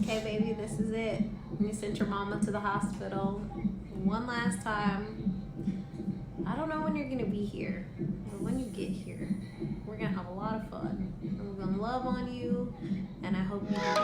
Okay, baby, this is it. You sent your mama to the hospital one last time. I don't know when you're gonna be here, but when you get here, we're gonna have a lot of fun. And we're gonna love on you, and I hope you enjoy it.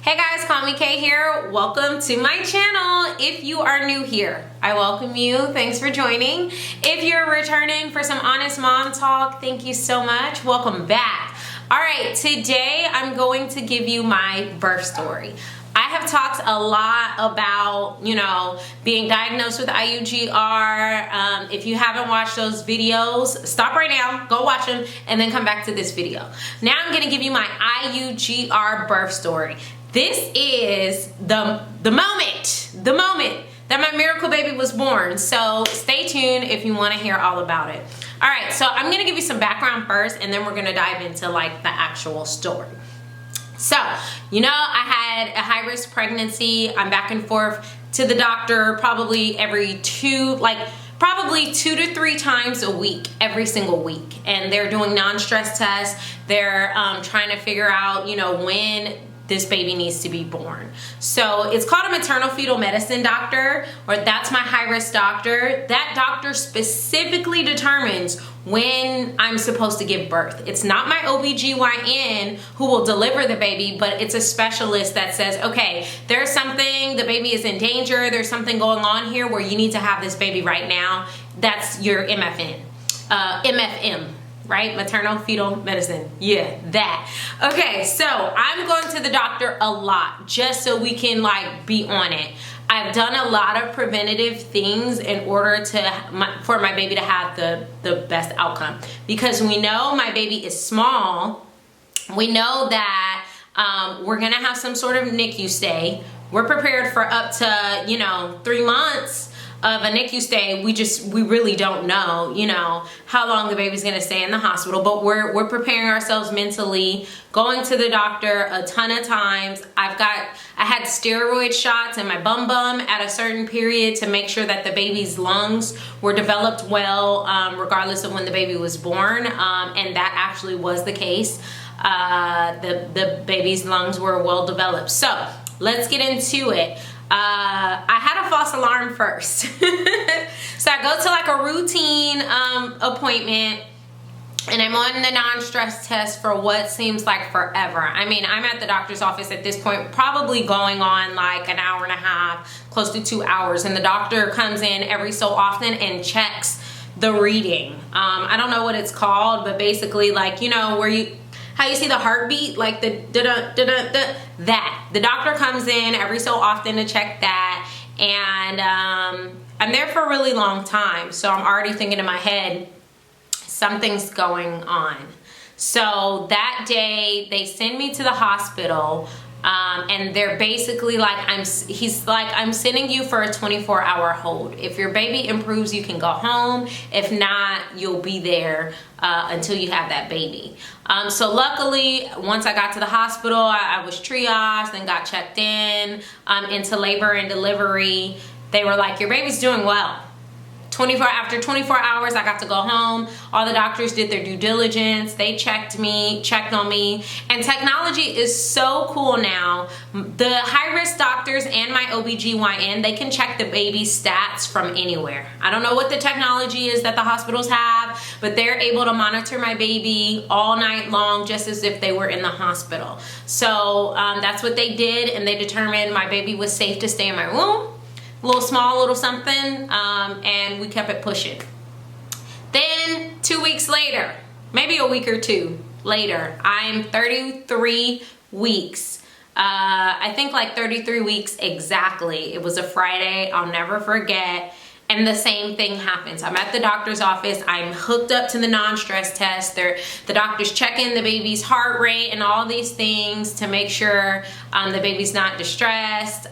Hey guys, Call Me Kay here. Welcome to my channel. If you are new here, I welcome you. Thanks for joining. If you're returning for some honest mom talk, thank you so much. Welcome back. All right, today I'm going to give you my birth story. I have talked a lot about, being diagnosed with Iugr. If you haven't watched those videos, stop right now, go watch them, and then come back to this video. Now I'm gonna give you my Iugr birth story. This is the moment that my miracle baby was born. So stay tuned if you wanna hear all about it. All right, so I'm gonna give you some background first, and then we're gonna dive into like the actual story. So, I had a high-risk pregnancy. I'm back and forth to the doctor probably every probably 2 to 3 times a week, every single week. And they're doing non-stress tests. They're trying to figure out, when this baby needs to be born. So it's called a maternal fetal medicine doctor, or that's my high-risk doctor. That doctor specifically determines when I'm supposed to give birth. It's not my OBGYN who will deliver the baby, but it's a specialist that says, okay, there's something, the baby is in danger, there's something going on here where you need to have this baby right now. That's your MFM. Right? Maternal fetal medicine. Yeah, that. Okay, so I'm going to the doctor a lot just so we can be on it. I've done a lot of preventative things in order for my baby to have the best outcome, because we know my baby is small. We know that we're gonna have some sort of NICU stay. We're prepared for up to 3 months of a NICU stay. We really don't know, how long the baby's gonna stay in the hospital, but we're preparing ourselves mentally, going to the doctor a ton of times. I had steroid shots in my bum at a certain period to make sure that the baby's lungs were developed well, regardless of when the baby was born, and that actually was the case. The baby's lungs were well developed. So let's get into it. I had a false alarm first. So I go to a routine appointment, and I'm on the non-stress test for what seems like forever. I mean, I'm at the doctor's office at this point, probably going on an hour and a half, close to 2 hours, and the doctor comes in every so often and checks the reading. I don't know what it's called, but basically how you see the heartbeat, the da-da-da-da-da, that. The doctor comes in every so often to check that, and I'm there for a really long time, so I'm already thinking in my head, something's going on. So that day, they send me to the hospital, and they're basically I'm sending you for a 24-hour hold. If your baby improves, you can go home. If not, you'll be there until you have that baby. So luckily, once I got to the hospital, I was triaged and got checked in into labor and delivery. They were like, your baby's doing well. After 24 hours, I got to go home. All the doctors did their due diligence. They checked on me. And technology is so cool now. The high-risk doctors and my OBGYN, they can check the baby's stats from anywhere. I don't know what the technology is that the hospitals have, but they're able to monitor my baby all night long, just as if they were in the hospital. So that's what they did, and they determined my baby was safe to stay in my womb. Little something, and we kept it pushing. Then 2 weeks later, maybe a week or 2 later, I'm 33 weeks. I think 33 weeks exactly. It was a Friday, I'll never forget. And the same thing happens. I'm at the doctor's office. I'm hooked up to the non-stress test. The doctor's checking the baby's heart rate and all these things to make sure the baby's not distressed.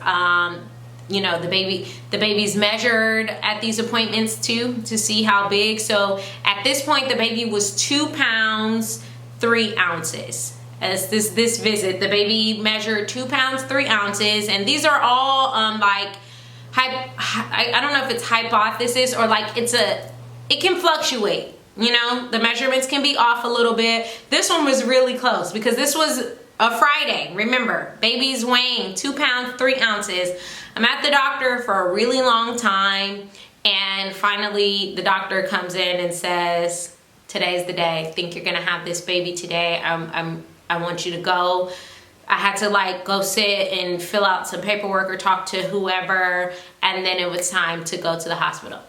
The baby's measured at these appointments too, to see how big. So at this point, the baby was 2 pounds, 3 ounces. As this visit, the baby measured 2 pounds, 3 ounces. And these are all I don't know if it's hypothesis or it can fluctuate. You know, the measurements can be off a little bit. This one was really close because this was a Friday. Remember, baby's weighing 2 pounds, 3 ounces. I'm at the doctor for a really long time. And finally, the doctor comes in and says, today's the day. I think you're gonna have this baby today. I want you to go. I had to like go sit and fill out some paperwork or talk to whoever. And then it was time to go to the hospital.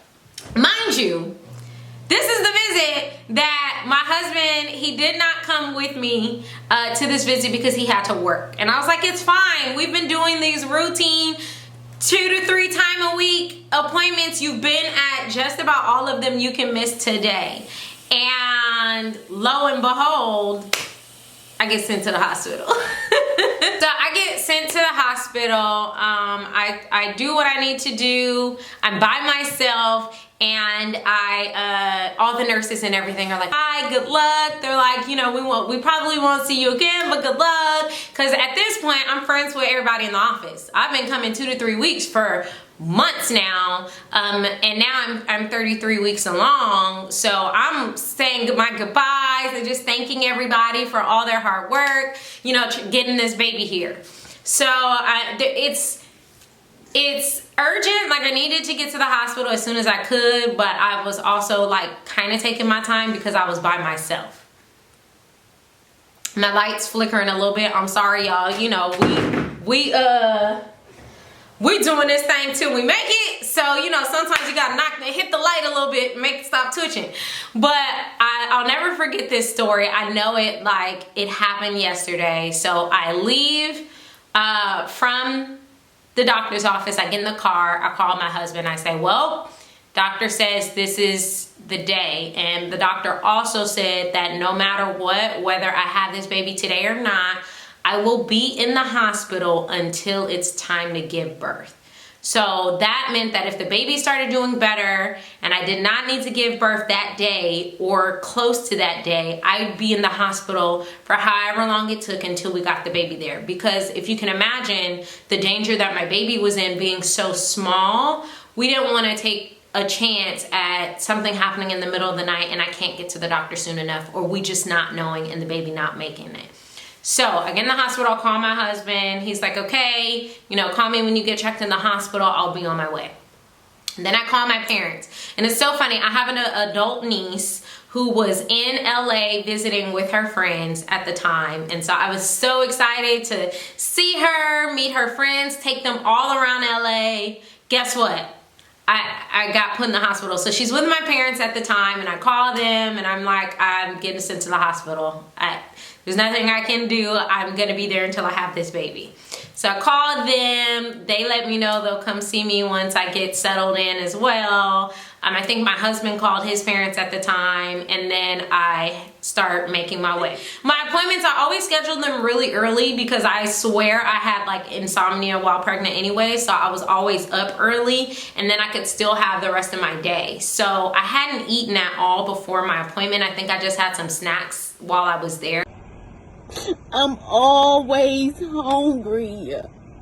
Mind you, this is the visit that my husband, he did not come with me to this visit because he had to work. And I was like, it's fine. We've been doing these routine 2 to 3 times a week appointments. You've been at just about all of them. You can miss today. And lo and behold, I get sent to the hospital. So I get sent to the hospital. I do what I need to do. I'm by myself. And all the nurses and everything are like, hi, good luck. They're like, you know, we probably won't see you again, but good luck. Cause at this point, I'm friends with everybody in the office. I've been coming 2 to 3 weeks for months now. And now I'm 33 weeks along. So I'm saying my goodbyes and just thanking everybody for all their hard work, you know, getting this baby here. So it's urgent. Like I needed to get to the hospital as soon as I could, but I was also like kind of taking my time because I was by myself. My light's flickering a little bit. I'm sorry, y'all. You know, we doing this thing till we make it. So, you know, sometimes you gotta hit the light a little bit, make it stop twitching. But I'll never forget this story. I know it like it happened yesterday. So I leave from the doctor's office. I get in the car. I call my husband. I say, well, doctor says this is the day. And the doctor also said that no matter what, whether I have this baby today or not, I will be in the hospital until it's time to give birth. So that meant that if the baby started doing better and I did not need to give birth that day or close to that day, I'd be in the hospital for however long it took until we got the baby there. Because if you can imagine the danger that my baby was in being so small, we didn't want to take a chance at something happening in the middle of the night and I can't get to the doctor soon enough, or we just not knowing and the baby not making it. So I get in the hospital, I'll call my husband. He's like, okay, you know, call me when you get checked in the hospital. I'll be on my way. And then I call my parents. And it's so funny. I have an adult niece who was in LA visiting with her friends at the time. And so I was so excited to see her, meet her friends, take them all around LA. Guess what? I got put in the hospital. So she's with my parents at the time and I call them and I'm like, I'm getting sent to the hospital. There's nothing I can do. I'm gonna be there until I have this baby. So I called them. They let me know they'll come see me once I get settled in as well. I think my husband called his parents at the time, and then I start making my way. My appointments, I always scheduled them really early because I swear I had like insomnia while pregnant anyway, so I was always up early, and then I could still have the rest of my day. So I hadn't eaten at all before my appointment. I think I just had some snacks while I was there. I'm always hungry.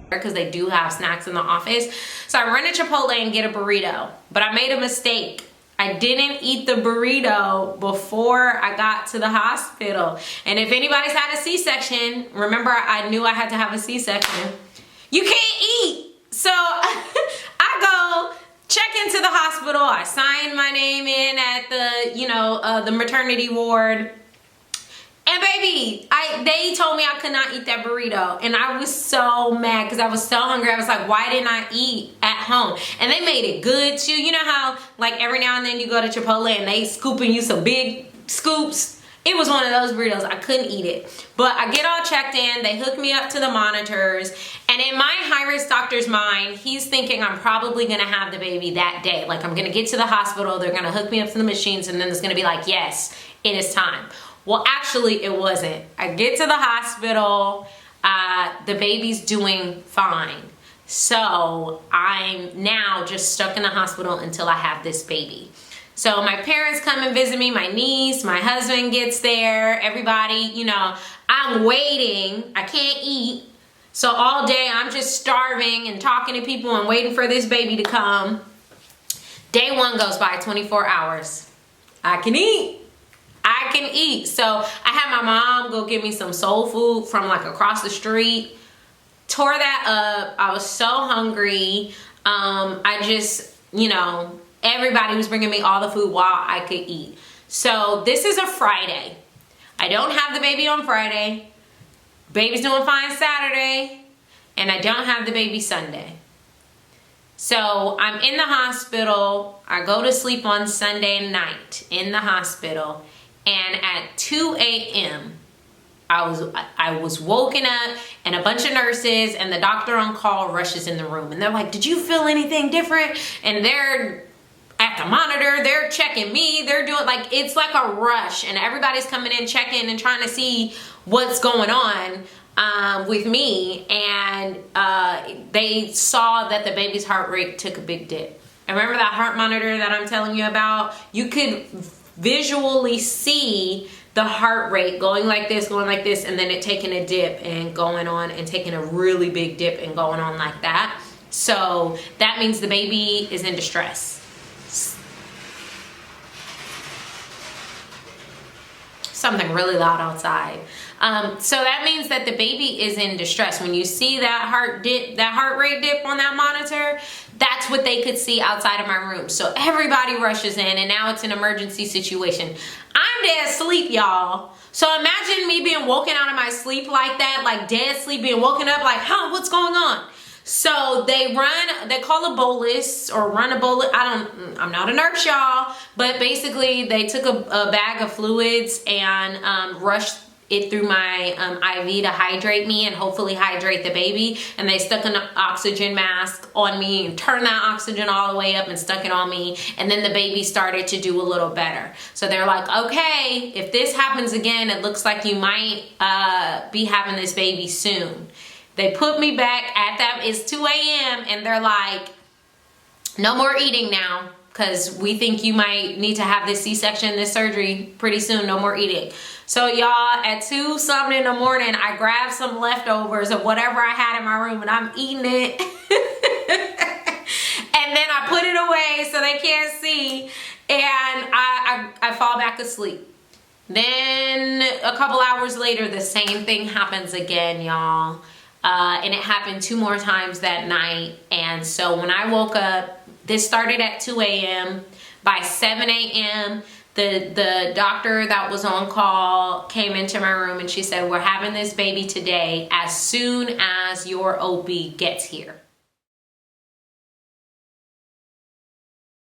Because they do have snacks in the office. So I run to Chipotle and get a burrito. But I made a mistake. I didn't eat the burrito before I got to the hospital. And if anybody's had a C-section, remember I knew I had to have a C-section. You can't eat. So I go check into the hospital. I sign my name in at the, the maternity ward. And baby, they told me I could not eat that burrito. And I was so mad because I was so hungry. I was like, why didn't I eat at home? And they made it good too. You know how like every now and then you go to Chipotle and they scooping you some big scoops? It was one of those burritos. I couldn't eat it. But I get all checked in. They hook me up to the monitors. And in my high-risk doctor's mind, he's thinking I'm probably going to have the baby that day. Like I'm going to get to the hospital. They're going to hook me up to the machines. And then it's going to be like, yes, it is time. Well, actually, it wasn't. I get to the hospital, the baby's doing fine. So I'm now just stuck in the hospital until I have this baby. So my parents come and visit me, my niece, my husband gets there, everybody, I'm waiting, I can't eat. So all day I'm just starving and talking to people and waiting for this baby to come. Day one goes by, 24 hours. I can eat. I can eat. So I had my mom go get me some soul food from like across the street. Tore that up. I was so hungry. I just, you know, everybody was bringing me all the food while I could eat. So this is a Friday. I don't have the baby on Friday. Baby's doing fine Saturday. And I don't have the baby Sunday. So I'm in the hospital. I go to sleep on Sunday night in the hospital. And at 2 a.m., I was woken up, and a bunch of nurses and the doctor on call rushes in the room. And they're like, did you feel anything different? And they're at the monitor, they're checking me, they're doing like, it's like a rush, and everybody's coming in, checking and trying to see what's going on with me. And they saw that the baby's heart rate took a big dip. And remember that heart monitor that I'm telling you about? You could visually see the heart rate going like this, and then it taking a dip and going on and taking a really big dip and going on like that. So that means the baby is in distress. Something really loud outside. So that means that the baby is in distress. When you see that heart rate dip on that monitor, that's what they could see outside of my room. So everybody rushes in, and now it's an emergency situation. I'm dead asleep, y'all. So imagine me being woken out of my sleep like that, like dead sleep, being woken up like, huh, what's going on? So they call a bolus or run a bolus. I'm not a nurse, y'all, but basically they took a bag of fluids and rushed it through my IV to hydrate me and hopefully hydrate the baby. And they stuck an oxygen mask on me and turned that oxygen all the way up and stuck it on me. And then the baby started to do a little better. So they're like, okay, if this happens again, it looks like you might be having this baby soon. They put me back at that. It's 2 a.m. and they're like, no more eating now, because we think you might need to have this C-section, this surgery pretty soon. No more eating. So y'all, at 2 something in the morning, I grabbed some leftovers of whatever I had in my room, and I'm eating it. And then I put it away so they can't see, and I fall back asleep. Then a couple hours later, the same thing happens again, y'all. And it happened 2 more times that night. And so when I woke up, this started at 2 a.m. By 7 a.m., the doctor that was on call came into my room and she said, we're having this baby today as soon as your OB gets here.